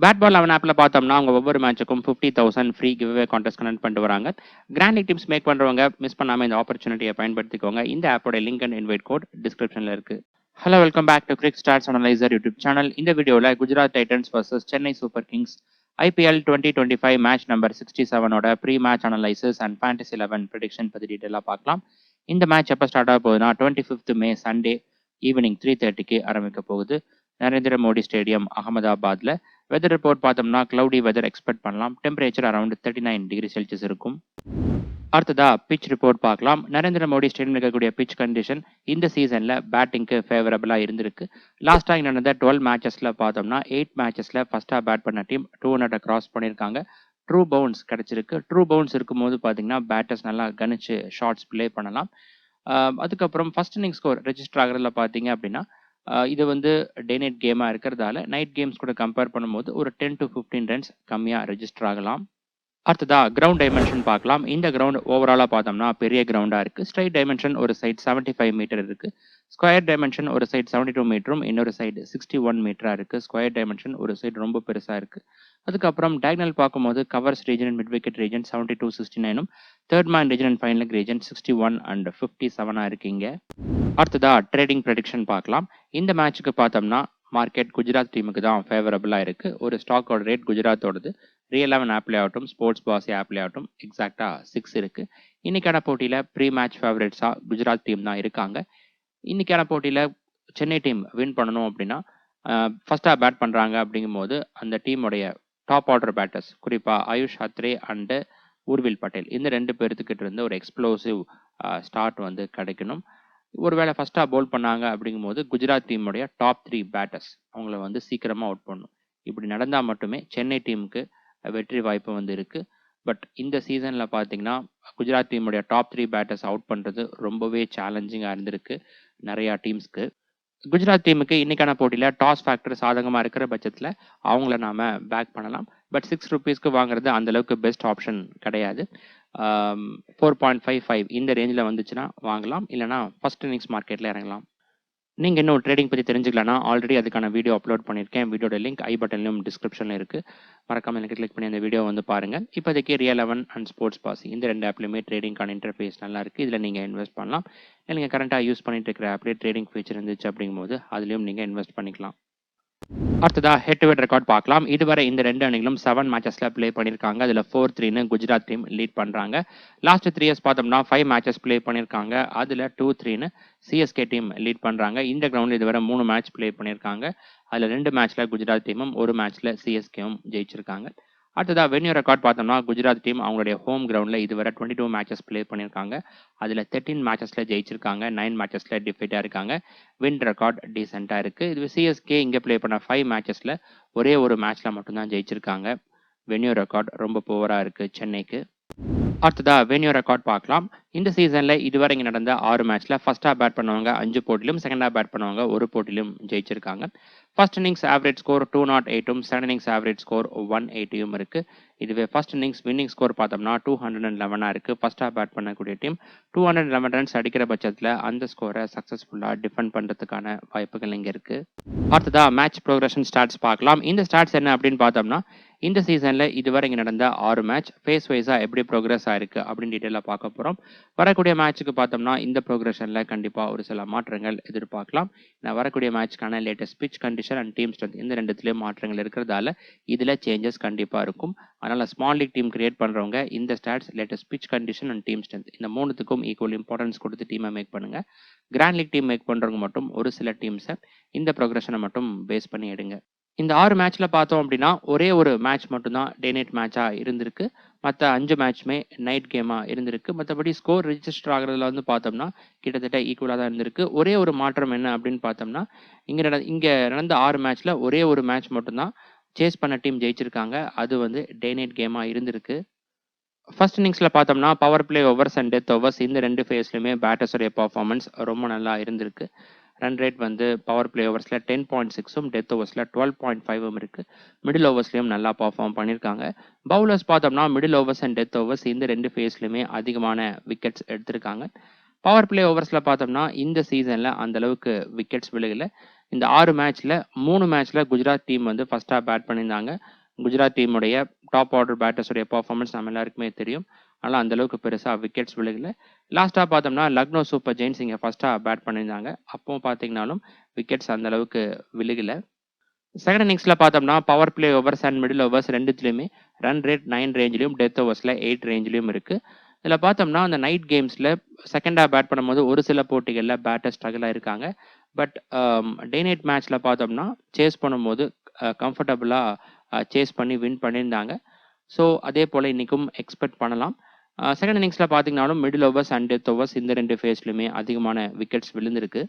Bat ball 11 ஆப்ல பார்த்தோம்னா அவங்க ஒவ்வொரு மேட்சுக்கும் 50,000 free giveaway contest connect பண்ணிட்டு வராங்க. கிராண்ட் லீக் டீம்ஸ் மேக் பண்றவங்க மிஸ் பண்ணாம இந்த ஆப்பர்ச்சுனிட்டியை பயன்படுத்திக்கோங்க. இந்த ஆப்போட லிங்க் அண்ட் இன்வைட் கோட் டிஸ்கிரிப்ஷன்ல இருக்கு. Hello, welcome back to Crick Stars Analyser YouTube channel. இந்த வீடியோவில் Gujarat Titans versus Chennai Super Kings IPL 2025 match number 67ஓட pre match analysis and fantasy 11 prediction பற்றி டீட்டெயிலாக பார்க்கலாம். இந்த மேட்ச் எப்போ ஸ்டார்ட் ஆக போகுதுன்னா 25th மே சண்டே ஈவினிங் 3:30க்கு ஆரம்பிக்க போகுது. நரேந்திர மோடி ஸ்டேடியம் அகமதாபாத்ல. வெதர் ரிப்போர்ட் பார்த்தோம்னா கிளவுடி வெதர் எக்ஸ்பெக்ட் பண்ணலாம். டெம்பரேச்சர் அரௌண்ட் 39 டிகிரி செல்சியஸ் இருக்கும். அடுத்ததா பிச் ரிப்போர்ட் பார்க்கலாம். நரேந்திர மோடி ஸ்டேடியம் இருக்கக்கூடிய பிச் கண்டிஷன் இந்த சீசன்ல பேட்டிங்க்கு ஃபேவரபிளா இருந்திருக்கு. லாஸ்ட் டைம் நடந்த 12 மேட்சஸ்ல பார்த்தோம்னா 8 மேட்சஸ்ல ஃபர்ஸ்டா பேட் பண்ண டீம் 200 கிராஸ் பண்ணியிருக்காங்க. ட்ரூ பவுன்ஸ் கிடைச்சிருக்கு. ட்ரூ பவுன்ஸ் இருக்கும்போது பார்த்தீங்கன்னா பேட்டர்ஸ் நல்லா கணிச்சு ஷார்ட்ஸ் பிளே பண்ணலாம். அதுக்கப்புறம் ஃபர்ஸ்ட் இன்னிங் ஸ்கோர் ரெஜிஸ்டர் ஆகிறதுல பார்த்தீங்க அப்படின்னா இது வந்து டே நைட் கேமாக இருக்கிறதால நைட் கேம்ஸ் கூட கம்பேர் பண்ணும்போது ஒரு 10 to 15 ரன்ஸ் கம்மியாக ரெஜிஸ்டர் ஆகலாம். அடுத்ததா கிரவுண்ட் டைமென்ஷன் பார்க்கலாம். இந்த கிரவுண்ட் ஓவராலாக பார்த்தோம்னா பெரிய கிரவுண்டாக இருக்குது. ஸ்ட்ரைட் டைமென்ஷன் ஒரு சைட் 75 மீட்டர் இருக்குது. ஸ்கொயர் டைமென்ஷன் ஒரு சைட் 72 மீட்டரும் இன்னொரு சைடு 61 மீட்டராக இருக்குது. ஸ்கொயர் டைமென்ஷன் ஒரு சைடு ரொம்ப பெருசாக இருக்குது. அதுக்கப்புறம் டயகனல் பார்க்கும்போது covers region and mid wicket region 72-69ம், third man region and final region 61 and 57 இருக்கீங்க. அடுத்ததா ட்ரேடிங் ப்ரெடிக்ஷன் பார்க்கலாம். இந்த மேட்சுக்கு பார்த்தோம்னா மார்க்கெட் குஜராத் டீமுக்கு தான் ஃபேவரபிளாக இருக்குது. ஒரு ஸ்டாக்கோட ரேட் குஜராத்தோடது ரியல் 11 ஆப்லே ஆகட்டும், ஸ்போர்ட்ஸ் பாஸ் ஆப்லே ஆகட்டும் எக்ஸாக்டாக 6 இருக்குது. இன்னைக்கான போட்டியில் ப்ரீ மேட்ச் ஃபேவரேட்ஸாக குஜராத் டீம் தான் இருக்காங்க. இன்னைக்கான போட்டியில் சென்னை டீம் வின் பண்ணணும் அப்படின்னா ஃபர்ஸ்டாக பேட் பண்ணுறாங்க அப்படிங்கும்போது அந்த டீமுடைய டாப் ஆர்டர் பேட்டர்ஸ் குறிப்பாக ஆயுஷ் அத்ரே அண்டு உர்வில் பட்டேல் இந்த 2 பேர்த்துக்கிட்ட இருந்து ஒரு எக்ஸ்ப்ளோசிவ் ஸ்டார்ட் வந்து கிடைக்கணும். ஒருவேளை ஃபர்ஸ்டாக பவுல் பண்ணாங்க அப்படிங்கும்போது குஜராத் டீமுடைய டாப் 3 பேட்டர்ஸ் அவங்கள வந்து சீக்கிரமாக அவுட் பண்ணணும். இப்படி நடந்தால் மட்டுமே சென்னை டீமுக்கு வெற்றி வாய்ப்பு வந்து இருக்கு. பட் இந்த சீசனில் பார்த்தீங்கன்னா குஜராத் டீமுடைய டாப் 3 பேட்டர்ஸ் அவுட் பண்ணுறது ரொம்பவே சேலஞ்சிங்காக இருந்திருக்கு நிறையா டீம்ஸ்க்கு. குஜராத் டீமுக்கு இன்னைக்கான போட்டியில் டாஸ் ஃபேக்டர் சாதகமாக இருக்கிற பட்சத்தில் அவங்கள நாம் பேக் பண்ணலாம். பட் 6 ரூபீஸ்க்கு வாங்குறது அந்தளவுக்கு பெஸ்ட் ஆப்ஷன் கிடையாது. 4.55 இந்த ரேஞ்சில் வந்துச்சுன்னா வாங்கலாம், இல்லைனா ஃபர்ஸ்ட் இன்னிங்ஸ் மார்க்கெட்டில் இறங்கலாம். நீங்கள் இன்னும் ட்ரேடிங் பற்றி தெரிஞ்சுக்கலன்னா ஆல்ரெடி அதுக்கான வீடியோ அப்லோட் பண்ணியிருக்கேன். வீடியோட லிங்க் ஐ பட்டன்லையும் டிஸ்கிரிப்ஷனில் இருக்குது. மறக்காமல் எனக்கு கிளிக் பண்ணி அந்த வீடியோ வந்து பாருங்கள். இப்போதைக்கு ரியல் 11 அண்ட் ஸ்போர்ட்ஸ் பாஸ் இந்த 2 ஆப்லையுமே ட்ரேடிங்கான இன்டர்ஃபேஸ் நல்லா இருக்குது. இதில் நீங்கள் இன்வெஸ்ட் பண்ணலாம். இல்லை நீங்கள் கரண்ட்டாக யூஸ் பண்ணிட்டு இருக்கிற ஆப்லேயே ட்ரேடிங் ஃபீச்சர் இருந்துச்சு அப்படிங்கும்போது அதுலேயும் நீங்கள் இன்வெஸ்ட் பண்ணிக்கலாம். அடுத்ததா ஹெட் டு ஹெட் ரெக்கார்ட் பார்க்கலாம். இதுவரை இந்த 2 அணிகளும் 7 மேட்சஸ்ல பிளே பண்ணியிருக்காங்க. அதில் 4-3ன்னு குஜராத் டீம் லீட் பண்ணுறாங்க. லாஸ்ட் 3 இயர்ஸ் பார்த்தோம்னா 5 மேட்சஸ் பிளே பண்ணியிருக்காங்க. அதில் 2-3ன்னு சிஎஸ்கே டீம் லீட் பண்ணுறாங்க. இந்த கிரவுண்டில் இதுவரை 3 மேட்ச் பிளே பண்ணியிருக்காங்க. அதில் 2 மேட்ச்ல குஜராத் டீமும் 1 மேட்ச்ல சிஎஸ்கேவும் ஜெயிச்சிருக்காங்க. அடுத்ததா வென்யூ ரெக்கார்ட் பார்த்தோம்னா குஜராத் டீம் அவங்களுடைய ஹோம் கிரவுண்டில் இதுவரை 22 மேட்சஸ் பிளே பண்ணியிருக்காங்க. அதில் 13 மேட்சஸ்ல ஜெயிச்சிருக்காங்க. 9 மேட்சஸ்ல டிஃபீட்டாக இருக்காங்க. வின் ரெக்கார்ட் டீசெண்டாக இருக்குது. இது சிஎஸ்கே இங்கே பிளே பண்ண 5 மேட்சஸ்ல ஒரே ஒரு மேட்ச்ல மட்டும்தான் ஜெயிச்சிருக்காங்க. வென்யூ ரெக்கார்ட் ரொம்ப புவராக இருக்குது சென்னைக்கு. அடுத்ததா வென்யூ ரெக்கார்ட் பார்க்கலாம். இந்த சீசனில் இதுவரை இங்கே நடந்த 6 மேட்ச்ல ஃபர்ஸ்டாக பேட் பண்ணவங்க 5 போட்டிலும், செகண்டாக பேட் பண்ணவங்க 1 போட்டிலும் ஜெயிச்சிருக்காங்க. ஃபர்ஸ்ட் இன்னிங்ஸ் ஆவரேஜ் ஸ்கோர் 208ம், செகண்ட் இன்னிங்ஸ் ஆவரேஜ் ஸ்கோர் 180ம் இருக்கு. இதுவே ஃபர்ஸ்ட் இன்னிங்ஸ் வின்னிங் ஸ்கோர் பார்த்தோம்னா 211 இருக்கு. ஃபர்ஸ்டாக பேட் பண்ணக்கூடிய டீம் 211 ரன்ஸ் அடிக்கிற பட்சத்தில் அந்த ஸ்கோரை சக்ஸஸ்ஃபுல்லாக டிஃபெண்ட் பண்ணுறதுக்கான வாய்ப்புகள் இங்கே இருக்கு. அடுத்ததா மேட்ச் ப்ரோக்ரஷன் ஸ்டாட்ஸ் பார்க்கலாம். இந்த ஸ்டாட்ஸ் என்ன அப்படின்னு பார்த்தோம்னா இந்த சீசனில் இதுவரை இங்கே நடந்த 6 மேட்ச் ஃபேஸ் வைஸாக எப்படி ப்ரோக்ரஸ் ஆயிருக்கு அப்படின்னு டீட்டெயிலாக பார்க்க போகிறோம். வரக்கூடிய மேட்ச்சுக்கு பார்த்தோம்னா இந்த ப்ரோக்ரஷனில் கண்டிப்பாக ஒரு சில மாற்றங்கள் எதிர்பார்க்கலாம். நான் வரக்கூடிய மேட்ச்க்கான latest pitch condition and team strength இந்த 2த்துலேயும் மாற்றங்கள் இருக்கிறதால இதில் சேஞ்சஸ் கண்டிப்பாக இருக்கும். அதனால் ஸ்மால் லீக் டீம் கிரியேட் பண்ணுறவங்க இந்த stats, latest pitch condition and team strength இந்த 3த்துக்கும் ஈக்குவல் இம்பார்ட்டன்ஸ் கொடுத்து டீமை மேக் பண்ணுங்க. கிராண்ட் லீக் டீம் மேக் பண்ணுறவங்க மட்டும் ஒரு சில டீம்ஸை இந்த ப்ரோக்ரஷனை மட்டும் பேஸ் பண்ணி எடுங்க. இந்த 6 மேட்ச்ல பார்த்தோம் அப்படின்னா ஒரே ஒரு மேட்ச் மட்டும்தான் டே நைட் மேட்சாக இருந்திருக்கு. மற்ற 5 மேட்ச்மே நைட் கேமாக இருந்திருக்கு. மற்றபடி ஸ்கோர் ரெஜிஸ்டர் ஆகிறதுல வந்து பார்த்தோம்னா கிட்டத்தட்ட ஈக்குவலாக தான் இருந்திருக்கு. ஒரே ஒரு மாற்றம் என்ன அப்படின்னு பார்த்தோம்னா இங்கே நடந்த 6 மேட்ச்ல ஒரே ஒரு மேட்ச் மட்டும்தான் சேஸ் பண்ண டீம் ஜெயிச்சிருக்காங்க. அது வந்து டே நைட் கேமாக இருந்திருக்கு. ஃபர்ஸ்ட் இன்னிங்ஸில் பார்த்தோம்னா power play overs and death overs இந்த 2 ஃபேஸ்லையுமே பேட்டர்ஸுடைய பர்ஃபார்மன்ஸ் ரொம்ப நல்லா இருந்திருக்கு. ரன் ரேட் வந்து பவர் பிளே ஓவர்ஸில் 10.6ம், டெத் ஓவர்ஸில் 12.5ம் இருக்குது. மிடில் ஓவர்ஸ்லையும் நல்லா பர்ஃபார்ம் பண்ணியிருக்காங்க. பவுலர்ஸ் பார்த்தோம்னா middle overs and death overs இந்த 2 ஃபேஸ்லையுமே அதிகமான விக்கெட்ஸ் எடுத்திருக்காங்க. பவர் பிளே ஓவர்ஸில் பார்த்தோம்னா இந்த சீசனில் அந்தளவுக்கு விக்கெட்ஸ் விழுகலை. இந்த 6 மேட்ச்ல 3 மேட்ச்ல குஜராத் டீம் வந்து ஃபர்ஸ்ட் ஹாஃப் பேட் பண்ணியிருந்தாங்க. குஜராத் டீமுடைய டாப் ஆர்டர் பேட்டர்ஸுடைய பெர்ஃபார்மன்ஸ் நம்ம எல்லாருக்குமே தெரியும். அதனால அந்த அளவுக்கு பெருசா விக்கெட்ஸ் விழுகல. லாஸ்ட்டா பார்த்தோம்னா லக்னோ சூப்பர் ஜெயின்ஸ் இங்க ஃபர்ஸ்ட் ஹாஃப் பேட் பண்ணியிருந்தாங்க. அப்பவும் பார்த்தீங்கன்னாலும் விக்கெட்ஸ் அந்த அளவுக்கு விழுகல. செகண்ட் இன்னிங்ஸ்ல பார்த்தோம்னா power play overs and middle overs ரெண்டுத்துலையுமே ரன் ரேட் 9 ரேஞ்சிலையும் டெத் ஓவர்ஸ்ல 8 ரேஞ்சிலையும் இருக்கு. இதில் பார்த்தோம்னா அந்த நைட் கேம்ஸ்ல செகண்ட் ஹாஃப் பேட் பண்ணும்போது ஒரு சில போட்டிகளில் பேட்டர் ஸ்ட்ரகிள் ஆயிருக்காங்க. பட் டே நைட் மேட்ச்ல பார்த்தோம்னா சேஸ் பண்ணும்போது கம்ஃபர்டபுளாக சேஸ் பண்ணி வின் பண்ணியிருந்தாங்க. ஸோ அதே போல் இன்னைக்கும் எக்ஸ்பெக்ட் பண்ணலாம். செகண்ட் இன்னிங்ஸ்ல பார்த்தீங்கன்னாலும் middle overs and death overs இந்த 2 ஃபேஸ்லையுமே அதிகமான விக்கெட்ஸ் விழுந்திருக்கு.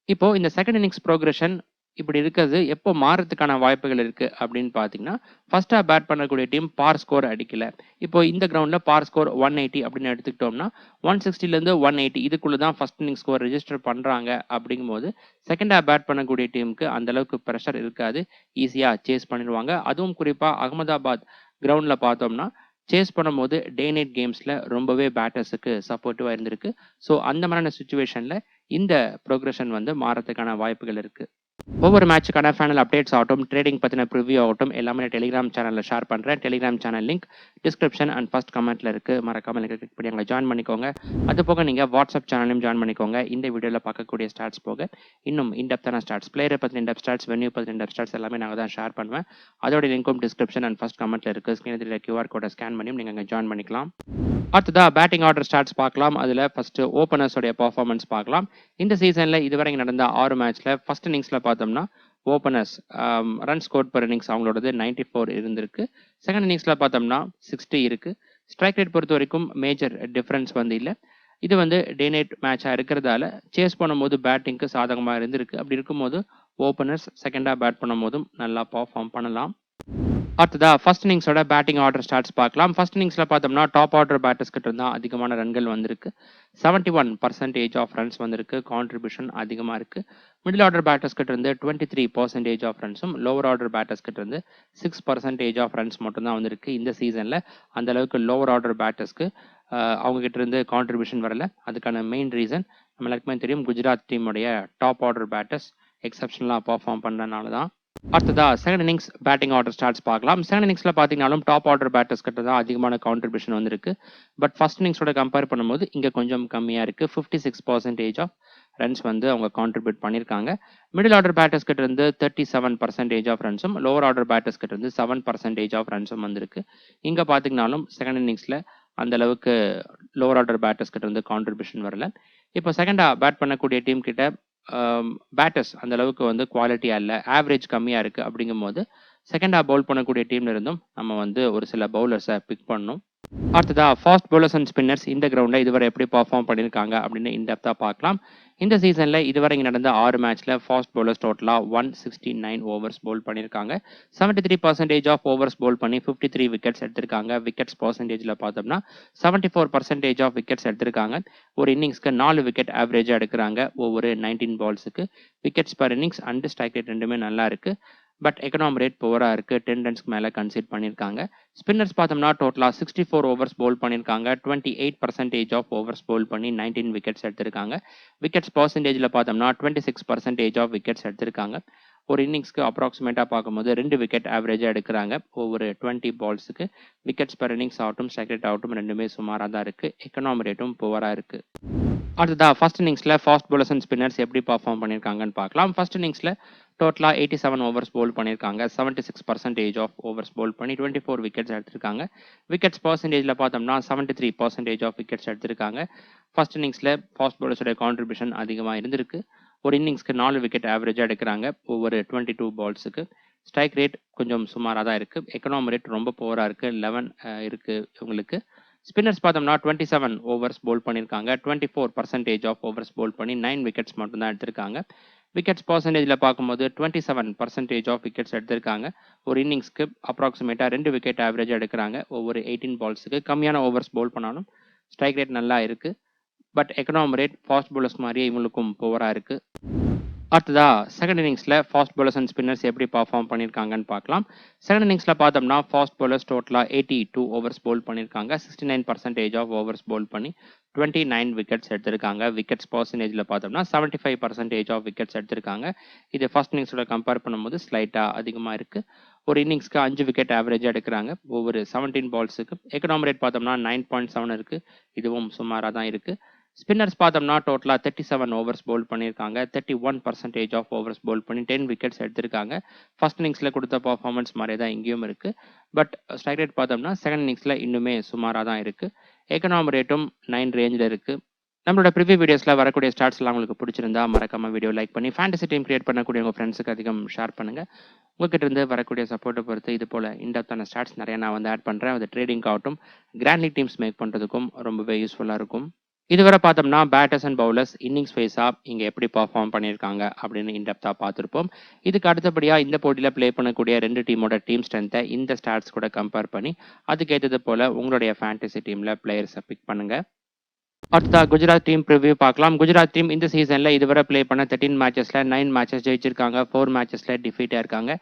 இப்போ இந்த செகண்ட் இன்னிங்ஸ் ப்ரோக்ரஷன் இப்படி இருக்கிறது எப்போ மாறதுக்கான வாய்ப்புகள் இருக்கு அப்படின்னு பார்த்தீங்கன்னா, ஃபர்ஸ்ட் ஹாஃப் பேட் பண்ணக்கூடிய டீம் பார் ஸ்கோர் அடிக்கல. இப்போ இந்த கிரவுண்ட்ல பார் ஸ்கோர் 180 அப்படின்னு எடுத்துக்கிட்டோம்னா 160லேருந்து 180 இதுக்குள்ள தான் ஃபர்ஸ்ட் இன்னிங் ஸ்கோர் ரெஜிஸ்டர் பண்றாங்க. அப்படிங்கும்போது செகண்ட் ஹாஃப் பேட் பண்ணக்கூடிய டீமுக்கு அந்த அளவுக்கு ப்ரெஷர் இருக்காது, ஈஸியா சேஸ் பண்ணிடுவாங்க. அதுவும் குறிப்பா அகமதாபாத் கிரவுண்ட்ல பார்த்தோம்னா சேஸ் பண்ணும்போது டே நைட் கேம்ஸ்ல ரொம்பவே பேட்டர்ஸுக்கு சப்போர்ட்டிவா இருந்திருக்கு. ஸோ அந்த மாதிரியான சுச்சுவேஷன்ல இந்த ப்ரோக்ரஷன் வந்து மாறதுக்கான வாய்ப்புகள் இருக்கு. ஒவ்வொரு மேட்சுக்கான ஃபைனல் அப்டேட்ஸ் ஆகட்டும், ட்ரேடிங் பற்றின ப்ரிவ்யூ ஆகட்டும், எல்லாமே டெலிகிராம் சேனலில் ஷேர் பண்ணுறேன். Telegram channel link description and first கமெண்ட்டில் இருக்குது. மறக்காமல் எனக்கு கிளிக் பண்ணி அங்கே ஜாயின் பண்ணிக்கோங்க. அது போக நீங்கள் வாட்ஸ்அப் சேனலையும் ஜாயின் பண்ணிக்கோங்க. இந்த வீடியோவில் பார்க்கக்கூடிய ஸ்டாட்ஸ் போக இன்னும் இன்டெப்த்தான ஸ்டாட்ஸ், பிளேயரை பற்றின இன்டெப் ஸ்டாட்ஸ், வென்யூ பற்றின இன்டெப் ஸ்டாட்ஸ் எல்லாமே நாங்கள் தான் ஷேர் பண்ணுவேன். அதோட லிங்க்கும் டிஸ்கிரிப்ஷன் அண்ட் ஃபர்ஸ்ட் கமெண்ட்டில் இருக்குது. ஸ்க்ரீனில் QR கோடை ஸ்கேன் பண்ணியும் நீங்கள் அங்கே ஜாயின் பண்ணிக்கலாம். அடுத்ததாக பேட்டிங் ஆர்டர் ஸ்டாட்ஸ் பார்க்கலாம். அதில் ஃபஸ்ட்டு ஓப்பனர்ஸோடைய பர்ஃபார்மன்ஸ் பார்க்கலாம். இந்த சீசனில் இதுவரை நடந்த 6 மேட்ச்சில் ஃபர்ஸ்ட் இன்னிங்ஸில் பார்த்தோம்னா openers run score per innings அவங்களோடது 94 இருந்திருக்கு. செகண்ட் இன்னிங்ஸில் பார்த்தோம்னா 60 இருக்கு. ஸ்ட்ரைக் ரேட் பொறுத்த வரைக்கும் மேஜர் டிஃப்ரென்ஸ் வந்து இல்லை. இது வந்து டே நைட் மேட்சாக இருக்கிறதால சேஸ் பண்ணும்போது பேட்டிங்க்கு சாதகமாக இருந்திருக்கு. அப்படி இருக்கும்போது ஓப்பனர்ஸ் செகண்டாக பேட் பண்ணும்போதும் நல்லா பர்ஃபார்ம் பண்ணலாம். அடுத்ததா ஃபர்ஸ்ட் இன்னிங்ஸோட பேட்டிங் ஆர்டர் ஸ்டாட்ஸ் பார்க்கலாம். ஃபர்ஸ்ட் இன்னிங்ஸில் பார்த்தோம்னா டாப் ஆர்டர் பேட்டர்ஸ் கிட்ட இருந்தால் அதிகமான ரன்கள் வந்திருக்கு. 71% ஆஃப் ரன்ஸ் வந்திருக்கு. கான்ட்ரிபியூஷன் அதிகமாக இருக்கு. மிடில் ஆர்டர் பேட்டர்ஸ் கிட்ட இருந்து 23% ஆஃப் ரன்ஸும், லோவர் ஆர்டர் பேட்டர்ஸ் கிட்ட இருந்து 6% ஆஃப் ரன்ஸ் மட்டும்தான் வந்திருக்கு. இந்த சீசனில் அந்த அளவுக்கு லோவர் ஆர்டர் பேட்டர்ஸ்க்கு அவங்க கிட்ட இருந்து கான்ட்ரிபியூஷன் வரல. அதுக்கான மெயின் ரீசன் நம்ம எல்லாருக்குமே தெரியும், குஜராத் டீமுடைய டாப் ஆர்டர் பேட்டர்ஸ் எக்ஸப்ஷனலாக பர்ஃபார்ம் பண்ணுறதுனால தான். அடுத்ததா second innings batting order stats பார்க்கலாம். செகண்ட் இன்னிங்ஸ்ல பார்த்தீங்கன்னாலும் டாப் ஆர்டர் பேட்டர்ஸ் கிட்ட தான் அதிகமான கான்ட்ரிபியூஷன் வந்திருக்கு. பட் ஃபர்ஸ்ட் இன்னிங்ஸோட கம்பேர் பண்ணும்போது இங்கே கொஞ்சம் கம்மியாக இருக்கு. 56% ஆஃப் ரன்ஸ் வந்து அவங்க கான்ட்ரிபியூட் பண்ணியிருக்காங்க. மிடில் ஆர்டர் பேட்டர்ஸ் கிட்ட இருந்து 37% ஆஃப் ரன்ஸும், லோவர் ஆர்டர் பேட்டர்ஸ் கிட்ட இருந்து 7% ஆஃப் ரன்ஸும் வந்திருக்கு. இங்கே பார்த்தீங்கன்னாலும் செகண்ட் இன்னிங்ஸ்ல அந்த அளவுக்கு லோவர் ஆர்டர் பேட்டர்ஸ் கிட்ட இருந்து கான்ட்ரிபியூஷன் வரல. இப்போ செகண்டா பேட் பண்ணக்கூடிய டீம் கிட்ட பேட்டர்ஸ் அந்த அளவுக்கு வந்து குவாலிட்டியாக இல்லை, ஆவரேஜ் கம்மியாக இருக்குது. அப்படிங்கும்போது செகண்ட் ஹாஃப் பவுல் பண்ணக்கூடிய டீம்ல இருந்தும் நம்ம வந்து ஒரு சில பவுலர்ஸை பிக் பண்ணணும். அடுத்ததா ஃபாஸ்ட் பவுலர்ஸ் அண்ட் ஸ்பின்னர்ஸ் இந்த கிரவுண்டில் இதுவரை எப்படி பர்ஃபார்ம் பண்ணியிருக்காங்க அப்படின்னு இன்டெப்த்தாக பார்க்கலாம். இந்த சீசனில் இதுவரை இங்கே நடந்த 6 மேட்ச்சில் ஃபாஸ்ட் பவுலர்ஸ் டோட்டலாக 169 ஓவர்ஸ் பவுல் பண்ணியிருக்காங்க. 73% ஆஃப் ஓவர்ஸ் பவுல் பண்ணி 53 விக்கெட்ஸ் எடுத்திருக்காங்க. விக்கெட்ஸ் பர்சன்டேஜில் பார்த்தோம்னா 74% ஆஃப் விக்கெட்ஸ் எடுத்திருக்காங்க. ஒரு இன்னிங்ஸ்க்கு 4 விக்கெட் ஆவரேஜாக எடுக்கிறாங்க ஒவ்வொரு 19 பால்ஸுக்கு. Wickets per innings and strike rate ரெண்டுமே நல்லா இருக்கு. பட் எக்கனாமி ரேட் புவராக இருக்குது. 10 ரன்ஸ்க்கு மேலே கன்சிட் பண்ணியிருக்காங்க. ஸ்பின்னர்ஸ் பார்த்தோம்னா டோட்டலாக 64 ஓவர்ஸ் பவுல் பண்ணியிருக்காங்க. 28% ஆஃப் ஓவர்ஸ் பவுல் பண்ணி 19 விக்கெட்ஸ் எடுத்திருக்காங்க. விக்கெட்ஸ் பர்சன்டேஜில் பார்த்தோம்னா 26% ஆஃப் விக்கெட்ஸ் எடுத்திருக்காங்க. ஒரு இன்னிங்ஸ்க்கு அப்ராக்சிமேட்டாக பார்க்கும்போது 2 விக்கெட் ஆவரேஜாக எடுக்கிறாங்க ஒவ்வொரு 20 பால்ஸுக்கு. விக்கெட்ஸ் பர் இன்னிங்ஸ் ஆகட்டும், ஸ்ட்ரைக் ரேட் ஆகட்டும் ரெண்டுமே சுமாராக தான் இருக்குது. எக்கனாமி ரேட்டும் புவராக இருக்குது. அடுத்ததா ஃபர்ஸ்ட் இன்னிங்ஸில் ஃபாஸ்ட் பவுலர்ஸ் அண்ட் ஸ்பின்னர்ஸ் எப்படி பர்ஃபார்ம் பண்ணியிருக்காங்கன்னு பார்க்கலாம். ஃபர்ஸ்ட் இன்னிங்ஸில் டோட்டலாக 87 ஓவர்ஸ் பவுல் பண்ணியிருக்காங்க. 76% ஆஃப் ஓவர்ஸ் பவுல் பண்ணி 24 விக்கெட்ஸ் எடுத்திருக்காங்க. விக்கெட்ஸ் பர்சன்டேஜில் பார்த்தோம்னா 73% ஆஃப் விக்கெட்ஸ் எடுத்திருக்காங்க. ஃபர்ஸ்ட் இன்னிங்ஸில் ஃபாஸ்ட் பவுலர்ஸோட கான்ட்ரிபியூஷன் அதிகமாக இருந்திருக்கு. ஒரு இன்னிங்ஸ்க்கு 4 விக்கெட் ஆவரேஜாக எடுக்கிறாங்க ஒவ்வொரு 22 பால்ஸுக்கு. ஸ்ட்ரைக் ரேட் கொஞ்சம் சுமாராக தான் இருக்குது. எக்கனாமி ரேட் ரொம்ப புவராக இருக்குது. 11 இருக்குது உங்களுக்கு. ஸ்பின்னர்ஸ் பார்த்தோம்னா 27 ஓவர்ஸ் பவுல் பண்ணியிருக்காங்க. 24% ஆஃப் ஓவர்ஸ் பவுல் பண்ணி 9 விக்கெட்ஸ் மட்டும் தான் எடுத்திருக்காங்க. விக்கெட்ஸ் பர்சன்டேஜில் பார்க்கும்போது 27% ஆஃப் விக்கெட்ஸ் எடுத்திருக்காங்க. ஒரு இன்னிங்ஸ்க்கு அப்ராக்சிமேட்டாக 2 விக்கெட் ஆவரேஜாக எடுக்கிறாங்க ஒவ்வொரு 18 பால்ஸுக்கு. கம்மியான ஓவர்ஸ் பவுல் பண்ணாலும் ஸ்ட்ரைக் ரேட் நல்லா இருக்குது. But economy rate fast bowlers மாதிரியே இவங்களுக்கும் புவராக இருக்குது. அடுத்ததா செகண்ட் இன்னிங்ஸில் ஃபாஸ்ட் bowlers அண்ட் ஸ்பின்னர்ஸ் எப்படி பர்ஃபார்ம் பண்ணியிருக்காங்கன்னு பார்க்கலாம். செகண்ட் இன்னிங்ஸில் பார்த்தோம்னா ஃபாஸ்ட் bowlers டோட்டலாக 82 ஓவர்ஸ் போல் பண்ணியிருக்காங்க. 69% ஆஃப் ஓவர்ஸ் போல் பண்ணி 29 விக்கெட்ஸ் எடுத்திருக்காங்க. விக்கெட்ஸ் பர்சன்டேஜில் பார்த்தோம்னா 75% ஆஃப் விக்கெட்ஸ் எடுத்திருக்காங்க. இது ஃபர்ஸ்ட் இன்னிங்ஸோட கம்பேர் பண்ணும்போது ஸ்லைட்டாக அதிகமாக இருக்குது. ஒரு இன்னிங்ஸ்க்கு 5 விக்கெட் ஆவரேஜாக எடுக்கிறாங்க ஒவ்வொரு 17 பால்ஸுக்கு. எக்கனாமி ரேட் பார்த்தோம்னா 9.7 இருக்குது. இதுவும் சுமாராக தான் இருக்குது. ஸ்பின்னர்ஸ் பார்த்தோம்னா டோட்டலாக 37 ஓவர்ஸ் போல் பண்ணியிருக்காங்க. 31% ஆஃப் ஓவர்ஸ் போல் பண்ணி 10 விக்கெட்ஸ் எடுத்திருக்காங்க. ஃபர்ஸ்ட் இன்னிங்ஸில் கொடுத்த பர்ஃபார்மன்ஸ் மாதிரி தான் இங்கேயும் இருக்குது. பட் ஸ்ட்ரைக் ரேட் பார்த்தோம்னா செகண்ட் இன்னிங்ஸில் இன்னுமே சுமாராக தான் இருக்குது. எக்கனாமி ரேட்டும் 9 ரேஞ்சில் இருக்குது. நம்மளோட ப்ரிவியூ வீடியோஸில் வரக்கூடிய ஸ்டாட்ஸ்லாம் உங்களுக்கு பிடிச்சிருந்தா மறக்காம வீடியோ லைக் பண்ணி ஃபேண்டசி டீம் கிரியேட் பண்ணக்கூடிய உங்கள் ஃப்ரெண்ட்ஸுக்கு அதிகம் ஷேர் பண்ணுங்கள். உங்ககிட்ட இருந்து வரக்கூடிய சப்போர்ட்டை பொறுத்து இது போல் இன்டெப்த்தான ஸ்டாட்ஸ் நிறைய நான் வந்து ஆட் பண்ணுறேன். அது ட்ரேடிங் ஆகட்டும், கிராண்ட் லீக் டீம்ஸ் மேக் பண்ணுறதுக்கும் ரொம்பவே யூஸ்ஃபுல்லாக இருக்கும். இதுவரை பார்த்தோம்னா பேட்டர்ஸ் அண்ட் பவுலர்ஸ் இன்னிங்ஸ் வைஸாக இங்கே எப்படி பர்ஃபார்ம் பண்ணியிருக்காங்க அப்படின்னு இன்டெப்த்தாக பார்த்துருப்போம். இதுக்கு அடுத்தபடியாக இந்த போட்டியில் ப்ளே பண்ணக்கூடிய 2 டீமோட டீம் ஸ்ட்ரென்த்தை இந்த ஸ்டாட்ஸ் கூட கம்பேர் பண்ணி அதுக்கேற்றது போல் உங்களுடைய ஃபேண்டசி டீமில் பிளேயர்ஸை பிக் பண்ணுங்கள். அடுத்ததா குஜராத் டீம் ப்ரிவ்யூ பார்க்கலாம். குஜராத் டீம் இந்த சீசனில் இதுவரை ப்ளே பண்ண 13 மேட்சஸில் 9 மேட்சஸ் ஜெயிச்சிருக்காங்க. 4 மேட்சஸில் டிஃபீட்டாக இருக்காங்க.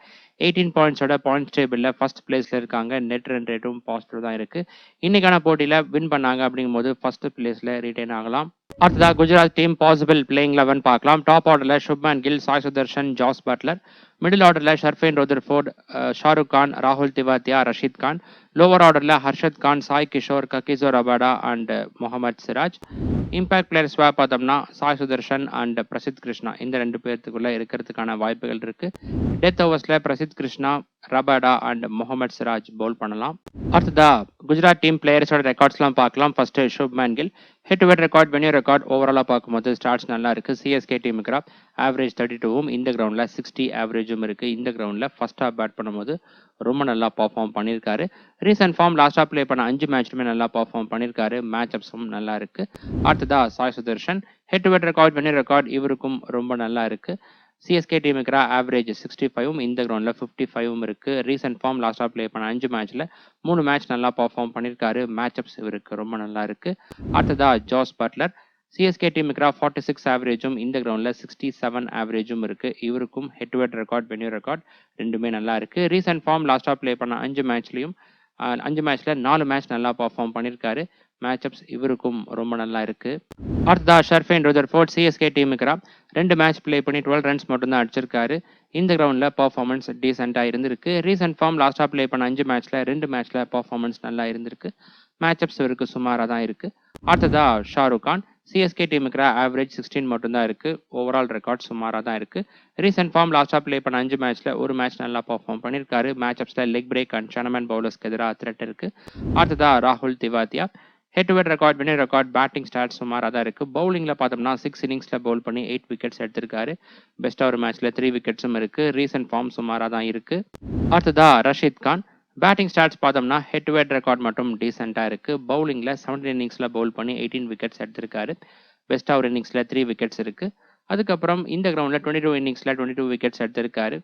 18 பாயிண்ட்ஸோட பாயிண்ட்ஸ் டேபிளில் ஃபர்ஸ்ட் பிளேஸில் இருக்காங்க. நெட் ரன் ரேட்டும் பாசிட்டிவ் தான் இருக்குது. இன்னைக்கான போட்டியில் வின் பண்ணாங்க அப்படிங்கும்போது ஃபர்ஸ்ட் பிளேஸில் ரிட்டைன் ஆகலாம். அடுத்ததா குஜராத் டீம் பாசிபிள் பிளேயிங் 11 பார்க்கலாம். டாப் ஆர்டரில் Shubman Gill, Sai Sudharsan, Jos Buttler. Middle ஆர்டரில் ஷர்ஃபேன் ரோதர்ஃபோர்ட், ஷாருக் கான், ராகுல் திவாத்தியா, ரஷீத் கான். லோவர் ஆர்டரில் Harshad Khan, Sai Kishore, Kagiso Rabada and Mohammed Siraj. Impact players பார்த்தோம்னா சாய் சுதர்ஷன் அண்ட் பிரசித் கிருஷ்ணா இந்த 2 பேர்த்துக்குள்ள இருக்கிறதுக்கான வாய்ப்புகள் இருக்கு. டெத் ஓவர்ஸ்ல Prasidh Krishna, Rabada and Mohammed Siraj bowl பண்ணலாம். அடுத்ததா குஜராத் டீம் பிளேயர்ஸோட ரெக்கார்ட்ஸ்லாம் பார்க்கலாம். First Shubman Gill head to head record, venue record ஓவராலாக பார்க்கும்போது ஸ்டார்ட்ஸ் நல்லா இருக்கு. சிஎஸ்கே டீமுக்கு ஆவரேஜ் 32வும் இந்த கிரவுண்டில் 60 ஆவரேஜும் இருக்கு. இந்த கிரவுண்டில் ஃபர்ஸ்ட் ஹாஃப் பேட் பண்ணும்போது ரொம்ப நல்லா பர்ஃபார்ம் பண்ணியிருக்காரு. ரீசன்ட் ஃபார்ம் லாஸ்ட்டாக ப்ளே பண்ண 5 மேட்ச்லுமே நல்லா பர்ஃபார்ம் பண்ணியிருக்காரு. மேட்ச் அப்ஸும் நல்லா இருக்கு. அடுத்ததா Sai Sudharsan head to head record, venue record இவருக்கும் ரொம்ப நல்லா இருக்கு. சிஎஸ்கே டீமுக்கு ஆவரேஜ் 65வும் இந்த கிரவுண்டில் 55வும் இருக்கு. ரீசன்ட் ஃபார்ம் லாஸ்ட்டாக ப்ளே பண்ண 5 மேட்ச்ல 3 மேட்ச் நல்லா பர்ஃபார்ம் பண்ணியிருக்காரு. மேட்ச் அப்ஸ் இவருக்கு ரொம்ப நல்லா இருக்கு. அடுத்ததா ஜாஸ் பட்லர் சிஎஸ்கே டீமுக்கு 46 ஆவரேஜும் இந்த கிரவுண்டில் 67 ஆவரேஜும் இருக்கு. இவருக்கும் head to head record, venue record ரெண்டுமே நல்லா இருக்கு. ரீசன்ட் ஃபார்ம் லாஸ்ட்டாக ப்ளே பண்ண 5 மேட்ச்லையும் 5 மேட்ச்ல 4 மேட்ச் நல்லா பர்ஃபார்ம் பண்ணியிருக்காரு. மேட்ச் அப்ஸ் இவருக்கும் ரொம்ப நல்லா இருக்கு. அடுத்ததா ஷர்ஃபேன் ரோதர்ஃபோர்ட் சிஎஸ்கே டீமுக்கு 2 மேட்ச் ப்ளே பண்ணி 12 ரன்ஸ் மட்டும் தான் அடிச்சிருக்காரு. இந்த கிரவுண்டில் பர்ஃபார்மன்ஸ் டீசெண்டாக இருந்திருக்கு. ரீசன்ட் ஃபார்ம் லாஸ்ட்டாக ப்ளே பண்ண 5 மேட்ச்ல 2 மேட்ச்ல பர்ஃபார்மன்ஸ் நல்லா இருந்திருக்கு. மேட்ச் அப்ஸ் இவருக்கு சுமாராக தான் இருக்கு. அடுத்ததா ஷாருக் கான் சிஎஸ்கே டீமுக்கு ஆவரேஜ் 16 மட்டும் தான் இருக்கு. ஓவரால் ரெக்கார்ட் சுமாராக தான் இருக்கு. ரீசன்ட் ஃபார்ம் லாஸ்ட்டாக ப்ளே பண்ண 5 மேட்ச்ல ஒரு மேட்ச் நல்லா பர்ஃபார்ம் பண்ணியிருக்காரு. மேட்ச் அப்ஸ்ல லெக் பிரேக் அண்ட் சனமன் பவுலர்ஸ்க்கு எதிராக த்ரெட் இருக்கு. அடுத்ததா ராகுல் Tewatia head to head record, venue record, batting stats சுமாராக தான் இருக்கு. பவுலிங்ல பார்த்தோம்னா 6 இன்னிங்ஸ்ல பவுல் பண்ணி 8 விக்கெட்ஸ் எடுத்திருக்காரு. பெஸ்டா ஒரு மேட்ச்ல 3 விக்கெட்ஸும் இருக்கு. ரீசன்ட் ஃபார்ம் சுமாராக தான் இருக்கு. அடுத்ததா ரஷீத் கான் பேட்டிங் ஸ்டாட்ஸ் பார்த்தோம்னா ஹெட் டு ஹெட் ரெக்கார்ட் மட்டும் டீசெண்டாக இருக்கு. பவுலிங்ல 17 இன்னிங்ஸ்ல பவுல் பண்ணி 18 விக்கெட்ஸ் எடுத்திருக்காரு. பெஸ்டா ஒரு இன்னிங்ஸ்ல 3 விக்கெட்ஸ் இருக்கு. அதுக்கப்புறம் இந்த கிரவுண்ட்ல 22 இன்னிங்ஸ்ல 22 விக்கெட்ஸ் எடுத்திருக்காரு.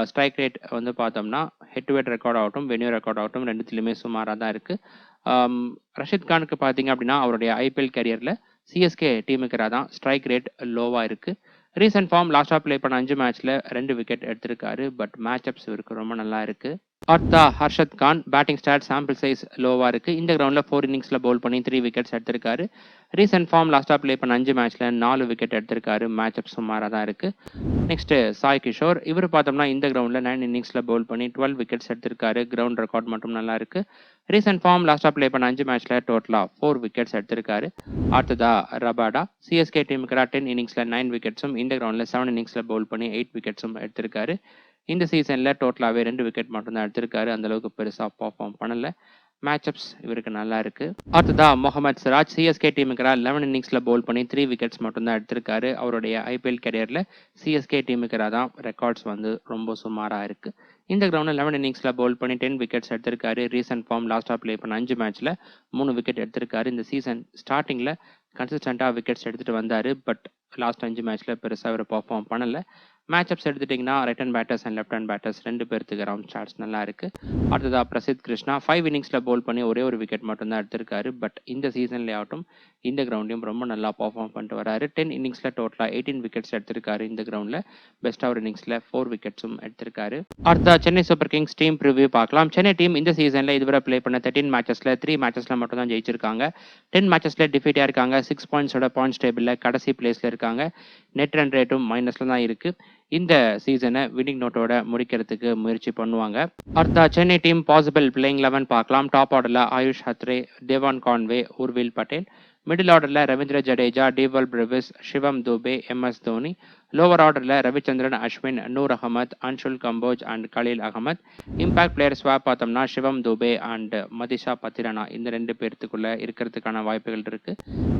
ஸ்ட்ரைக் ரேட் வந்து பார்த்தோம்னா ஹெட் டு ஹெட் ரெக்கார்ட் ஆகட்டும், வென்யூ ரெக்கார்ட் ஆகட்டும் ரெண்டுத்துலையுமே சுமாராக தான் இருக்கு. ரஷீத் கானுக்கு பார்த்தீங்க அப்படின்னா அவருடைய ஐபிஎல் கேரியர்ல சிஎஸ்கே டீமுக்கு தான் ஸ்ட்ரைக் ரேட் லோவாக இருக்கு. ரீசன்ட் ஃபார்ம் லாஸ்ட்டாக ப்ளே பண்ண 5 மேட்ச்ல 2 விக்கெட் எடுத்திருக்காரு. பட் மேட்ச் அப்ஸ் இவருக்கு ரொம்ப நல்லா இருக்கு. அடுத்தா Harshad Khan batting stat sample size லோவாக இருக்கு. இந்த கிரவுண்டில் 4 இன்னிங்ஸ்ல பவுல் பண்ணி 3 விக்கெட்ஸ் எடுத்திருக்காரு. ரீசன்ட் ஃபார்ம் லாஸ்ட்டாக ப்ளே பண்ண 5 மேட்ச்ல 4 விக்கெட் எடுத்திருக்காரு. மேட்ச் அப் சுமாராக தான் இருக்கு. நெக்ஸ்ட் சாய் கிஷோர் இவர் பார்த்தோம்னா இந்த கிரவுண்டில் 9 இன்னிங்ஸ்ல பவுல் பண்ணி 12 விக்கெட்ஸ் எடுத்திருக்காரு. கிரவுண்ட் ரெக்கார்ட் மட்டும் நல்லா இருக்கு. ரீசன்ட் ஃபார்ம் லாஸ்ட்டாக ப்ளே பண்ண 5 மேட்ச்ல டோட்டலாக 4 விக்கெட்ஸ் எடுத்திருக்காரு. அடுத்ததா ரபாடா சிஎஸ்கே டீமுக்கு 10 இன்னிங்ஸ்ல 9 விக்கெட்ஸும் இந்த கிரவுண்டில் 7 இன்னிங்ஸ்ல பவுல் பண்ணி 8 விக்கெட்ஸும் எடுத்திருக்காரு. இந்த சீசன்ல டோட்டலாகவே 2 விக்கெட் மட்டும் தான் எடுத்திருக்காரு. அந்த அளவுக்கு பெருசாக பர்ஃபார்ம் பண்ணல. மேட்ச் அப்ஸ் இவருக்கு நல்லா இருக்கு. அடுத்ததா முகமது சிராஜ் சிஎஸ்கே டீமுக்கு 11 இன்னிங்ஸ்ல பவுல் பண்ணி 3 விக்கெட்ஸ் மட்டும் தான் எடுத்திருக்காரு. அவருடைய ஐபிஎல் கேரியர்ல சிஎஸ்கே டீமுக்கு தான் ரெக்கார்ட்ஸ் வந்து ரொம்ப சுமாராக இருக்கு. இந்த கிரவுண்டில் 11 இன்னிங்ஸ்ல பவுல் பண்ணி 10 விக்கெட்ஸ் எடுத்திருக்காரு. ரீசன்ட் ஃபார்ம் லாஸ்ட்டாக ப்ளே பண்ண 5 மேட்ச்ல 3 விக்கெட் எடுத்திருக்காரு. இந்த சீசன் ஸ்டார்டிங்ல கன்சிஸ்டண்டா விக்கெட்ஸ் எடுத்துட்டு வந்தாரு. பட் லாஸ்ட் 5 மேட்ச்ல பெருசாக இவர் பர்ஃபார்ம் பண்ணல. மேட்சப்ஸ் எடுத்துட்டிங்கன்னா right hand batters and left hand batters 2 பேர்த்துக்கு ரவுண்ட் ஸ்டார்ட்ஸ் நல்லா இருக்கு. அடுத்ததா பிரசித் கிருஷ்ணா 5 இன்னிங்ஸில் பவுல் பண்ணி ஒரே ஒரு விக்கெட் மட்டும் தான் எடுத்திருக்காரு. பட் இந்த சீசன்லேயே ஆகட்டும் இந்த கிரவுண்ட்லையும் ரொம்ப நல்லா பர்ஃபார்ம் பண்ணிட்டு வராரு. 10 இன்னிங்ஸில் டோட்டலாக 18 விக்கெட்ஸ் எடுத்திருக்காரு. இந்த கிரவுண்டில் பெஸ்ட் ஓவர் இன்னிங்ஸில் 4 விக்கெட்ஸும் எடுத்திருக்காரு. அடுத்த Chennai Super Kings team preview பார்க்கலாம். சென்னை டீம் இந்த சீசனில் இதுவரை ப்ளே பண்ண 13 மேட்சஸில் 3 மேட்சஸில் மட்டும் தான் ஜெயிச்சிருக்காங்க. 10 மேட்சஸில் டிஃபீட்டாக இருக்காங்க. 6 பாயிண்ட்ஸோட பாயிண்ட்ஸ் டேபிளில் கடைசி பிளேஸில் இருக்காங்க. நெட் ரன் ரேட்டும் மைனஸில் தான் இருக்குது. இந்த சீசனை வின்னிங் நோட்டோட முடிக்கிறதுக்கு முயற்சி பண்ணுவாங்க. அடுத்த சென்னை டீம் பாசிபிள் பிளேயிங் 11 பார்க்கலாம். டாப் ஆர்டரில் Ayush Mhatre, Devon Conway, Urvil Patel. Middle ஆர்டரில் Ravindra Jadeja, Dewald Brevis, Shivam Dube, MS Dhoni. Lower ஆர்டரில் Ravichandran Ashwin, Noor Ahmad, Anshul Kamboj and Khaleel Ahmed. Impact player swap பார்த்தோம்னா சிவம் துபே அண்ட் மதிஷா பத்திரனா இந்த 2 பேர்த்துக்குள்ள இருக்கிறதுக்கான வாய்ப்புகள் இருக்கு.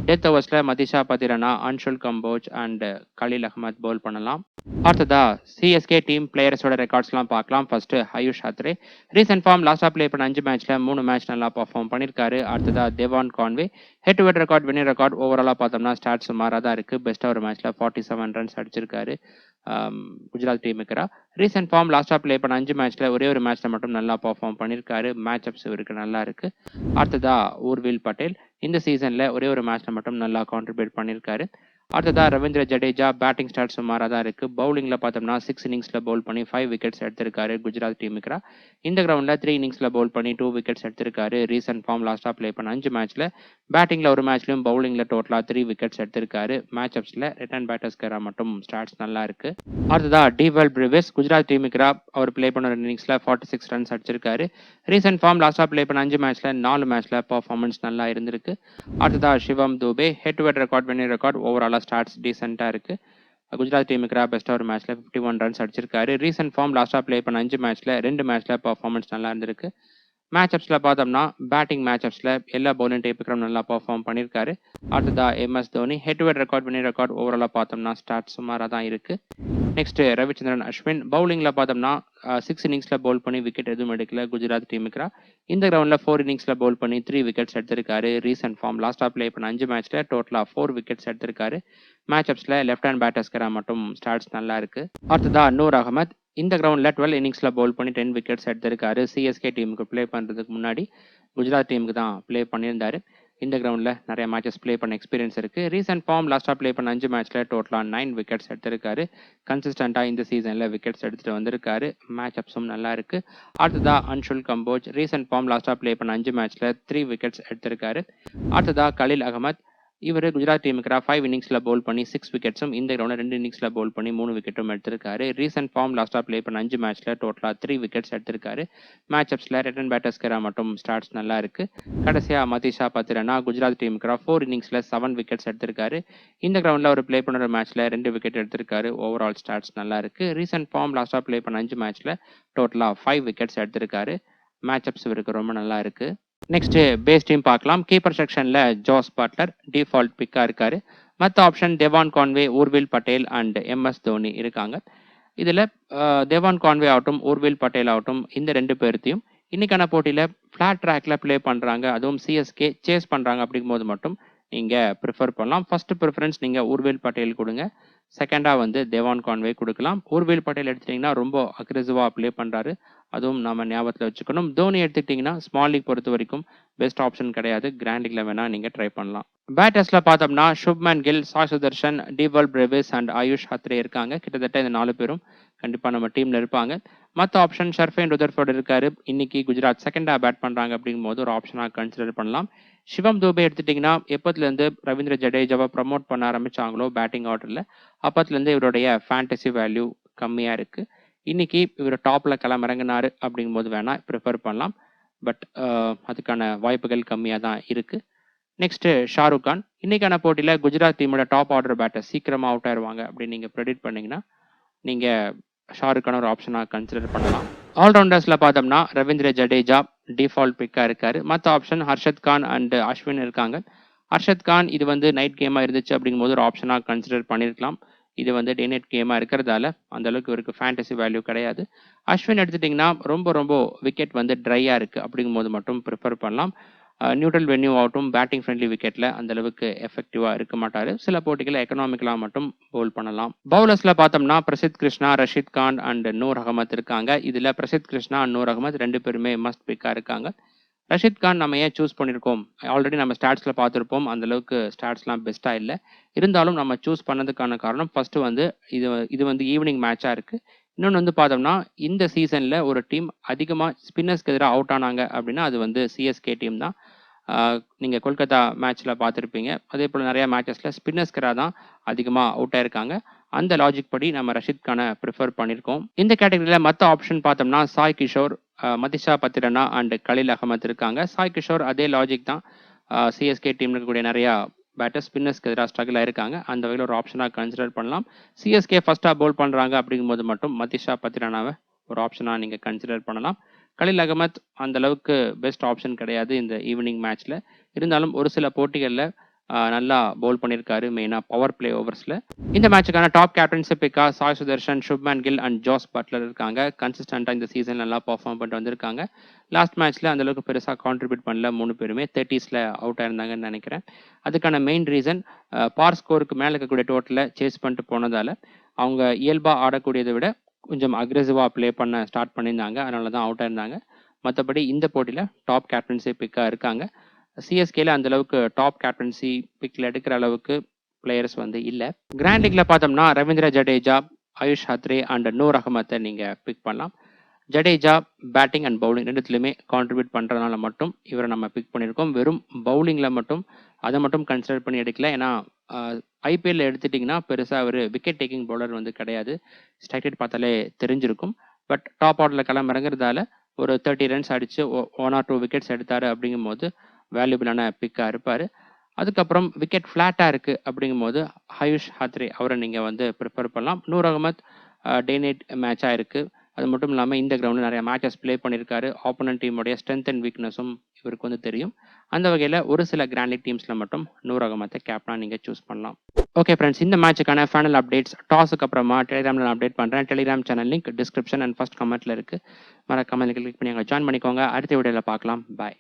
டெத் ஓவர்ஸில் மதிஷா பத்திரனா, அன்ஷுல் கம்போஜ் அண்ட் கலீல் அகமத் பவுல் பண்ணலாம். அடுத்ததா சிஎஸ்கே டீம் பிளேயர்ஸோட ரெக்கார்ட்ஸ்லாம் பார்க்கலாம். First Ayush Mhatre recent form லாஸ்டா ப்ளே பண்ண 5 மேட்ச்ல 3 மேட்ச் நல்லா பர்ஃபார்ம் பண்ணியிருக்காரு. அடுத்ததா Devon Conway head to head record, winning record ஓவராலாக பார்த்தோம்னா ஸ்டாட்ஸ் சுமாராக தான் இருக்கு. பெஸ்ட் ஓவர் மேட்ச்ல 47 ரன்ஸ் அடிச்சிருக்காரு. குஜராத் டீமுக்குரா ரீசெண்ட் ஃபார்ம் லாஸ்டா ப்ளே பண்ண 5 மேட்ச்ல ஒரே ஒரு மேட்ச்ல மட்டும் நல்லா பர்ஃபார்ம் பண்ணியிருக்காரு. மேட்ச் அப்ஸ் இவருக்கு நல்லா இருக்கு. அடுத்ததா உர்வில் பட்டேல் இந்த சீசன்ல ஒரே ஒரு மேட்ச்ல மட்டும் நல்லா கான்ட்ரிபியூட் பண்ணியிருக்காரு. அடுத்ததா ரவீந்திர ஜடேஜா பேட்டிங் ஸ்டார்ட் சுமாராக தான் இருக்கு. பவுலிங்ல பார்த்தோம்னா 6 இன்னிங்ஸ்ல பவுல் பண்ணி 5 விக்கெட்ஸ் எடுத்திருக்காரு குஜராத் டீமுக்குரா. இந்த கிரவுண்ட்ல 3 இன்னிங்ஸ்ல பவுல் பண்ணி 2 விக்கெட்ஸ் எடுத்திருக்காரு. ரீசெண்ட் ஃபார்ம் லாஸ்டா ப்ளே பண்ண 5 மேட்ச்ல பேட்டிங்ல ஒரு மேட்ச்லயும் பவுலிங்ல டோட்டலா 3 விக்கெட்ஸ் எடுத்திருக்காரு. மேட்ச் அப்ஸ்ல ரிட்டர்ன் பேட்டர்ஸ்க்கு மட்டும் ஸ்டார்ட்ஸ் நல்லா இருக்கு. அடுத்ததா டிவால் பிரெவிஸ் குஜராத் டீமுக்குரா அவர் ப்ளே பண்ண 2 இன்னிங்ஸ்ல 46 ரன்ஸ் அடிச்சிருக்காரு. ரீசெண்ட் ஃபார்ம் லாஸ்டா ப்ளே பண்ண 5 மேட்ச்ல 4 மேட்ச்ல பர்ஃபார்மன்ஸ் நல்லா இருந்திருக்கு. அடுத்ததா Shivam Dube head to head record, winning record overall stats டீசெண்டா இருக்கு. குஜராத் டீமுக்கு பெஸ்ட் ஓவர் மேட்ச்ல 51 ரன்ஸ் அடிச்சிருக்காரு. ரீசெண்ட் ஃபார்ம் லாஸ்டா ப்ளே பண்ண 5 மேட்ச்ல 2 மேட்ச்ல பர்ஃபார்மன்ஸ் நல்லா இருந்திருக்கு. மேட்ச் அப்ஸ்ல பார்த்தோம்னா பேட்டிங் மேட்ச் அப்ஸ்ல எல்லா பவுலிங் டைப்புக்கும் நல்லா பர்ஃபார்ம் பண்ணியிருக்காரு. அடுத்ததா MS Dhoni head to head record, winning record ஓவராலாக பார்த்தோம்னா ஸ்டார்ட் சுமாராக தான் இருக்கு. நெக்ஸ்ட் ரவிச்சந்திரன் அஸ்வின் பவுலிங்ல பார்த்தோம்னா 6 இன்னிங்ஸ்ல பவுல் பண்ணி விக்கெட் எதுவும் எடுக்கல குஜராத் டீமுக்குரா. இந்த கிரவுண்ட்ல 4 இன்னிங்ஸ்ல பவுல் பண்ணி 3 விக்கெட்ஸ் எடுத்திருக்காரு. ரீசெண்ட் ஃபார்ம் லாஸ்டா ப்ளே பண்ண 5 மேட்ச்ல டோட்டலா 4 விக்கெட்ஸ் எடுத்திருக்காரு. மேட்ச் அப்ஸ்ல லெஃப்ட் ஹேண்ட் பேட்டர்ஸ்க்கு மட்டும் ஸ்டார்ட்ஸ் நல்லா இருக்கு. அடுத்ததா நூர் அகமத் இந்த கிரவுண்ட்ல 12 இன்னிங்ஸ்ல பவுல் பண்ணி 10 விக்கெட்ஸ் எடுத்திருக்காரு. சிஎஸ்கே டீமுக்கு ப்ளே பண்றதுக்கு முன்னாடி குஜராத் டீமுக்கு தான் ப்ளே பண்ணியிருந்தாரு. இந்த கிரவுண்ட்ல நிறைய மேட்சஸ் ப்ளே பண்ண எக்ஸ்பீரியன்ஸ் இருக்கு. ரீசெண்ட் ஃபார்ம் லாஸ்டா ப்ளே பண்ண 5 மேட்ச்ல டோட்டலா 9 விக்கெட்ஸ் எடுத்திருக்காரு. கன்சிஸ்டண்டா இந்த சீசன்ல விக்கெட்ஸ் எடுத்துட்டு வந்திருக்காரு. மேட்ச் அப்ஸும் நல்லா இருக்கு. அடுத்ததா அன்ஷுல் கம்போஜ் ரீசெண்ட் ஃபார்ம் லாஸ்டா ப்ளே பண்ண 5 மேட்ச்ல 3 விக்கெட்ஸ் எடுத்திருக்காரு. அடுத்ததா கலீல் அகமத் இவர் குஜராத் டீமுக்குரா 5 இன்னிங்ஸ்ல பவுல் பண்ணி 6 விக்கெட்ஸும் இந்த கிரவுண்ட்ல 2 இன்னிங்ஸ்ல பவுல் பண்ணி 3 விக்கெட்டும் எடுத்திருக்காரு. ரீசெண்ட் ஃபார்ம் லாஸ்டா ப்ளே பண்ண 5 மேட்ச்ல டோட்டலா 3 விக்கெட்ஸ் எடுத்திருக்காரு. மேட்ச் அப்ஸ்ல ரிட்டர்ன் பேட்டர்ஸ்க்கு மட்டும் ஸ்டார்ட்ஸ் நல்லா இருக்கு. கடைசியா மதிஷா பத்திரனா குஜராத் டீமுக்குரா 4 இன்னிங்ஸ்ல 7 விக்கெட்ஸ் எடுத்திருக்காரு. இந்த கிரவுண்ட்ல ஒரு ப்ளே பண்ணுற மேட்ச்ல 2 விக்கெட் எடுத்திருக்காரு. ஓவரால் ஸ்டார்ட்ஸ் நல்லா இருக்கு. ரீசெண்ட் ஃபார்ம் லாஸ்டா ப்ளே பண்ண 5 மேட்ச்ல டோட்டலா 5 விக்கெட்ஸ் எடுத்திருக்காரு. மேட்ச் அப்ஸ் இவருக்கு ரொம்ப நல்லா இருக்கு. நெக்ஸ்ட் பேஸ் டீம் பார்க்கலாம். கீப்பர் செக்ஷன்ல ஜோஸ் பட்லர் டிஃபால்ட் பிக்கா இருக்காரு. மற்ற option Devon Conway, Urvil Patel and MS Dhoni இருக்காங்க. இதுல தேவான் கான்வே ஆகட்டும் உர்வில் பட்டேல் ஆகட்டும் இந்த 2 பேர்த்தையும் இன்னைக்கான போட்டியில ஃபிளாட் ட்ராக்ல ப்ளே பண்றாங்க, அதுவும் சிஎஸ்கே சேஸ் பண்றாங்க அப்படிங்கும்போது மட்டும் நீங்க ப்ரிஃபர் பண்ணலாம். ஃபர்ஸ்ட் ப்ரிஃபரன்ஸ் நீங்க உர்வில் பட்டேல் கொடுங்க. செகண்டா தேவான் கான்வே கொடுக்கலாம். உர்வில் பட்டேல் எடுத்துட்டீங்கன்னா ரொம்ப அக்ரெசிவா ப்ளே பண்றாரு, அதுவும் நாம ஞாபகத்தில் வச்சுக்கணும். தோனி எடுத்துக்கிட்டிங்கன்னா ஸ்மால் லீக் பொறுத்த வரைக்கும் பெஸ்ட் ஆப்ஷன் கிடையாது. கிராண்ட் லீக்ல வேணா நீங்க ட்ரை பண்ணலாம். பேட்டர்ஸ்ல பார்த்தோம்னா Shubman Gill, Sai Sudharsan, Dewald Brevis and Ayush Mhatre இருக்காங்க. கிட்டத்தட்ட இந்த 4 பேரும் கண்டிப்பா நம்ம டீம்ல இருப்பாங்க. மற்ற ஆப்ஷன் ஷர்ஃபேன் ருதர்ஃபோர்ட் இருக்காரு. இன்னைக்கு குஜராத் செகண்டா பேட் பண்றாங்க அப்படிங்கும் போது ஒரு ஆப்ஷனா கன்சிடர் பண்ணலாம். சிவம் துபே எடுத்துட்டீங்கன்னா எப்பத்துல இருந்து ரவீந்திர ஜடேஜாவை ப்ரமோட் பண்ண ஆரம்பிச்சாங்களோ பேட்டிங் ஆர்டர்ல அப்பத்துல இருந்து இவருடைய ஃபேண்டசி வேல்யூ கம்மியா இருக்கு. இன்னைக்கு இவர் டாப்ல கிளம்பிறங்கினாரு அப்படிங்கும்போது வேணா ப்ரிஃபர் பண்ணலாம். பட் அதுக்கான வாய்ப்புகள் கம்மியாக தான் இருக்கு. நெக்ஸ்ட் ஷாருக் கான் இன்னைக்கான போட்டியில குஜராத் டீமோட டாப் ஆர்டர் பேட்டர் சீக்கிரமா அவுட் ஆயிருவாங்க அப்படின்னு நீங்க ப்ரெடிக்ட் பண்ணீங்கன்னா நீங்க ஷாருக் கான் ஒரு ஆப்ஷனா கன்சிடர் பண்ணலாம். ஆல்ரவுண்டர்ஸ்ல பார்த்தோம்னா ரவீந்திர ஜடேஜா டிஃபால்ட் பிக்கா இருக்காரு. மற்ற ஆப்ஷன் ஹர்ஷத் கான் அண்ட் அஸ்வின் இருக்காங்க. ஹர்ஷத் கான் இது நைட் கேமா இருந்துச்சு அப்படிங்கும்போது ஒரு ஆப்ஷனா கன்சிடர் பண்ணிருக்கலாம். இது டே நைட் கேமா இருக்கிறதால அந்த அளவுக்கு இவருக்கு ஃபேண்டசி வேல்யூ கிடையாது. அஸ்வின் எடுத்துட்டிங்கன்னா ரொம்ப விக்கெட் ட்ரையா இருக்கு அப்படிங்கும்போது மட்டும் ப்ரிஃபர் பண்ணலாம். நியூட்ரல் வென்யூ ஆகட்டும் பேட்டிங் ஃப்ரெண்ட்லி விக்கெட்டில் அந்தளவுக்கு எஃபெக்டிவாக இருக்க மாட்டார். சில போட்டிகளில் எக்கனாமிக்கலாக மட்டும் பவுல் பண்ணலாம். பவுலர்ஸில் பார்த்தோம்னா பிரசித் கிருஷ்ணா, ரஷீத் கான் அண்ட் நூர் அகமத் இருக்காங்க. இதில் பிரசித் கிருஷ்ணா அண்ட் நூர் அகமத் 2 பேருமே மஸ்ட் பிக்காக இருக்காங்க. ரஷீத் கான் நம்ம ஏன் சூஸ் பண்ணியிருக்கோம், ஆல்ரெடி நம்ம ஸ்டாட்ஸில் பார்த்துருப்போம். அந்தளவுக்கு ஸ்டாட்ஸ்லாம் பெஸ்ட்டாக இல்லை. இருந்தாலும் நம்ம சூஸ் பண்ணதுக்கான காரணம் ஃபஸ்ட்டு வந்து இது வந்து ஈவினிங் மேட்சாக இருக்குது. இன்னொன்று வந்து பார்த்தோம்னா இந்த சீசனில் ஒரு டீம் அதிகமாக ஸ்பின்னர்ஸ்க்கு எதிராக அவுட் ஆனாங்க அப்படின்னா அது வந்து சிஎஸ்கே டீம் தான். நீங்கள் கொல்கத்தா மேட்ச்சில் பார்த்துருப்பீங்க. அதே போல் நிறையா மேட்சஸில் ஸ்பின்னர்ஸ்கராக தான் அதிகமாக அவுட் ஆயிருக்காங்க. அந்த லாஜிக் படி நம்ம ரஷீத் கானை ப்ரிஃபர் பண்ணியிருக்கோம். இந்த கேட்டகரியில் மற்ற ஆப்ஷன் பார்த்தோம்னா சாய் கிஷோர், மதிஷா பத்திரனா அண்ட் கலீல் அகமத் இருக்காங்க. சாய் கிஷோர் அதே லாஜிக் தான். சிஎஸ்கே டீமில் இருக்கக்கூடிய நிறையா பேட்டர் ஸ்பின்னர்ஸ்க்கு எதிராக ஸ்ட்ரகிள் ஆயிருக்காங்க. அந்த வகையில் ஒரு ஆப்ஷனாக கன்சிடர் பண்ணலாம். சிஎஸ்கே ஃபஸ்ட்டாக பவுல் பண்ணுறாங்க அப்படிங்கும்போது மட்டும் மதிஷா பத்திரனாவை ஒரு ஆப்ஷனாக நீங்கள் கன்சிடர் பண்ணலாம். கலீல் அகமத் அந்த அளவுக்கு பெஸ்ட் ஆப்ஷன் கிடையாது இந்த ஈவினிங் மேட்ச்சில். இருந்தாலும் ஒரு சில போட்டிகளில் நல்லா பவுல் பண்ணியிருக்காரு, மெயினாக பவர் பிளே ஓவர்ஸில். இந்த மேட்சுக்கான டாப் கேப்டன்ஸி பிக்காக Sai Sudharsan, Shubman Gill and Jos Buttler இருக்காங்க. கன்சிஸ்டண்ட்டாக இந்த சீசன் நல்லா பர்ஃபார்ம் பண்ணிட்டு வந்திருக்காங்க. லாஸ்ட் மேட்ச்சில் அந்தளவுக்கு பெருசாக கான்ட்ரிபியூட் பண்ணல. 3 பேருமே 30s அவுட் ஆயிருந்தாங்கன்னு நினைக்கிறேன். அதுக்கான மெயின் ரீசன் பார் ஸ்கோருக்கு மேலே இருக்கக்கூடிய டோட்டலை சேஸ் பண்ணிட்டு போனதால் அவங்க இயல்பாக ஆடக்கூடியதை விட கொஞ்சம் அக்ரெசிவாக ப்ளே பண்ண ஸ்டார்ட் பண்ணியிருந்தாங்க. அதனால தான் அவுட் ஆயிருந்தாங்க. மற்றபடி இந்த போட்டியில் டாப் கேப்டன்சி பிக்காக இருக்காங்க. சிஎஸ்கேல அந்தளவுக்கு டாப் கேப்டன்சி பிக்கில் எடுக்கிற அளவுக்கு பிளேயர்ஸ் வந்து இல்லை. கிராண்ட் லீக்ல பார்த்தோம்னா ரவீந்திர ஜடேஜா, ஆயுஷ் ஹத்ரே அண்ட் நூர் அகமத்தை நீங்கள் பிக் பண்ணலாம். ஜடேஜா பேட்டிங் அண்ட் பவுலிங் ரெண்டுத்துலையுமே கான்ட்ரிபியூட் பண்ணுறதுனால மட்டும் இவரை நம்ம பிக் பண்ணியிருக்கோம். வெறும் பவுலிங்கில் மட்டும் அதை மட்டும் கன்சிடர் பண்ணி எடுக்கல. ஏன்னா ஐபிஎல்ல எடுத்துட்டிங்கன்னா பெருசாக அவர் விக்கெட் டேக்கிங் பவுலர் வந்து கிடையாது. ஸ்ட்ரைக் ரேட் பார்த்தாலே தெரிஞ்சிருக்கும். பட் டாப் ஆர்டரில் இறங்குறதால ஒரு 30 ரன்ஸ் அடித்து 1 or 2 விக்கெட்ஸ் எடுத்தார். அப்படிங்கும்போது வேல்யூபிளான பிக்காக இருப்பார். அதுக்கப்புறம் விக்கெட் ஃப்ளாட்டாக இருக்குது அப்படிங்கும்போது ஆயுஷ் ஹத்ரே அவரை நீங்கள் வந்து ப்ரிஃபர் பண்ணலாம். நூர் அகமத் டே நைட் மேட்சாக இருக்குது. அது மட்டும் இல்லாமல் இந்த கிரவுண்டில் நிறைய மேட்சஸ் ப்ளே பண்ணியிருக்காரு. ஆப்போனன்ட் டீமுடைய ஸ்ட்ரென்த் அண்ட் வீக்னஸும் இவருக்கு வந்து தெரியும். அந்த வகையில் ஒரு சில கிராண்ட் லீக் டீம்ஸில் மட்டும் நூர் அகமத்தை கேப்டனாக நீங்கள் சூஸ் பண்ணலாம். ஓகே ஃப்ரெண்ட்ஸ், இந்த மேட்சுக்கான ஃபைனல் அப்டேட்ஸ் டாஸுக்கு அப்புறமா டெலிகிராமில் நான் அப்டேட் பண்ணுறேன். Telegram channel link description and first கமெண்ட்டில் இருக்குது. மறக்காம கிளிக் பண்ணி அங்கே ஜாயின் பண்ணிக்கோங்க. அடுத்த வீடியோவில் பார்க்கலாம். பாய்.